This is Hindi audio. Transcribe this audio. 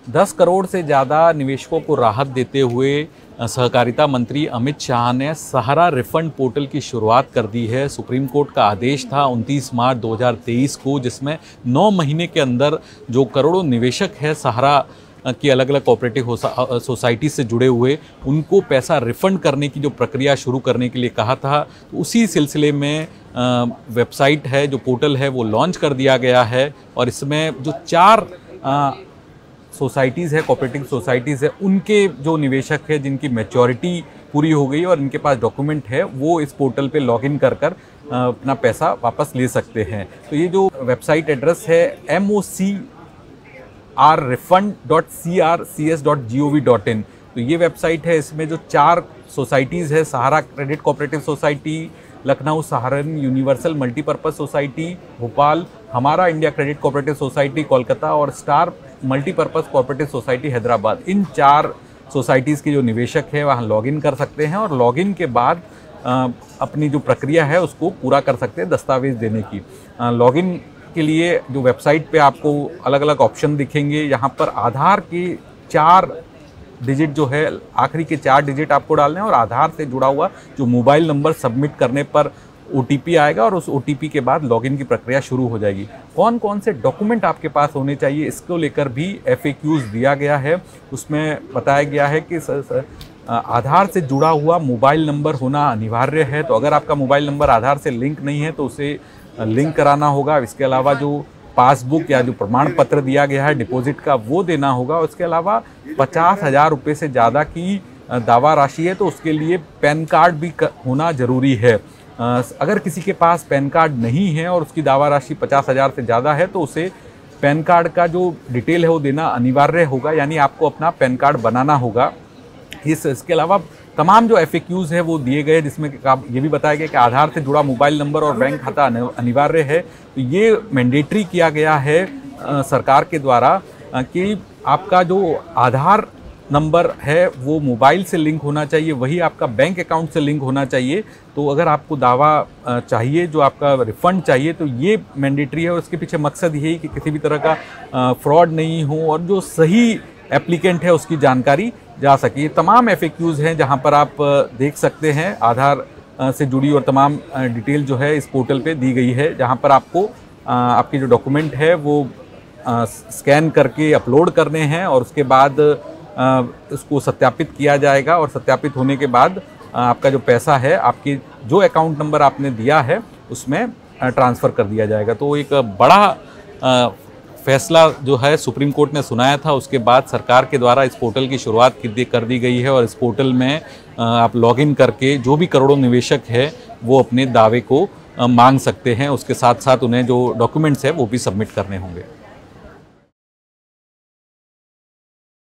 10 करोड़ से ज़्यादा निवेशकों को राहत देते हुए सहकारिता मंत्री अमित शाह ने सहारा रिफंड पोर्टल की शुरुआत कर दी है। सुप्रीम कोर्ट का आदेश था 29 मार्च 2023 को, जिसमें 9 महीने के अंदर जो करोड़ों निवेशक है सहारा की अलग अलग कोऑपरेटिव सोसाइटी से जुड़े हुए, उनको पैसा रिफ़ंड करने की जो प्रक्रिया शुरू करने के लिए कहा था। तो उसी सिलसिले में वेबसाइट है, जो पोर्टल है, वो लॉन्च कर दिया गया है। और इसमें जो 4 सोसाइटीज़ है, कोऑपरेटिव सोसाइटीज़ है, उनके जो निवेशक है जिनकी मैच्योरिटी पूरी हो गई और इनके पास डॉक्यूमेंट है, वो इस पोर्टल पे लॉगिन कर अपना पैसा वापस ले सकते हैं। तो ये जो वेबसाइट एड्रेस है mocrrefund.crcs.gov.in, तो ये वेबसाइट है। इसमें जो 4 सोसाइटीज़ है, Sahara credit cooperative society, Lucknow Saharan universal multipurpose society Bhopal, Hamara India credit cooperative society Kolkata और star multipurpose cooperative society Hyderabad, इन 4 सोसाइटीज़ के जो निवेशक है वहाँ लॉगिन कर सकते हैं और लॉगिन के बाद अपनी जो प्रक्रिया है उसको पूरा कर सकते हैं दस्तावेज़ देने की। लॉगिन के लिए जो वेबसाइट पे आपको अलग अलग ऑप्शन दिखेंगे। यहाँ पर आधार के 4 डिजिट जो है, आखिरी के 4 डिजिट आपको डालने हैं और आधार से जुड़ा हुआ जो मोबाइल नंबर सबमिट करने पर OTP आएगा और उस OTP के बाद लॉगिन की प्रक्रिया शुरू हो जाएगी। कौन कौन से डॉक्यूमेंट आपके पास होने चाहिए, इसको लेकर भी FAQs दिया गया है। उसमें बताया गया है कि आधार से जुड़ा हुआ मोबाइल नंबर होना अनिवार्य है। तो अगर आपका मोबाइल नंबर आधार से लिंक नहीं है तो उसे लिंक कराना होगा। इसके अलावा जो पासबुक या जो प्रमाण पत्र दिया गया है डिपॉजिट का, वो देना होगा। उसके अलावा 50,000 रुपये से ज़्यादा की दावा राशि है तो उसके लिए पैन कार्ड भी होना ज़रूरी है। अगर किसी के पास पैन कार्ड नहीं है और उसकी दावा राशि 50,000 से ज़्यादा है तो उसे पैन कार्ड का जो डिटेल है वो देना अनिवार्य होगा, यानी आपको अपना पैन कार्ड बनाना होगा। इसके अलावा तमाम जो FAQs है वो दिए गए, जिसमें ये भी बताया गया कि आधार से जुड़ा मोबाइल नंबर और बैंक खाता अनिवार्य है। तो ये मैंडेटरी किया गया है सरकार के द्वारा कि आपका जो आधार नंबर है वो मोबाइल से लिंक होना चाहिए, वही आपका बैंक अकाउंट से लिंक होना चाहिए। तो अगर आपको दावा चाहिए, जो आपका रिफ़ंड चाहिए, तो ये मैंडेटरी है। और इसके पीछे मकसद यही कि किसी भी तरह का फ्रॉड नहीं हो और जो सही एप्लीकेंट है उसकी जानकारी जा सके। ये तमाम FAQs हैं जहां पर आप देख सकते हैं। आधार से जुड़ी और तमाम डिटेल जो है इस पोर्टल पे दी गई है, जहां पर आपको आपके जो डॉक्यूमेंट है वो स्कैन करके अपलोड करने हैं और उसके बाद उसको सत्यापित किया जाएगा। और सत्यापित होने के बाद आपका जो पैसा है, आपकी जो अकाउंट नंबर आपने दिया है उसमें ट्रांसफ़र कर दिया जाएगा। तो एक बड़ा फैसला जो है सुप्रीम कोर्ट ने सुनाया था, उसके बाद सरकार के द्वारा इस पोर्टल की शुरुआत कर दी गई है। और इस पोर्टल में आप लॉगिन करके जो भी करोड़ों निवेशक है वो अपने दावे को मांग सकते हैं। उसके साथ साथ उन्हें जो डॉक्यूमेंट्स है वो भी सबमिट करने होंगे।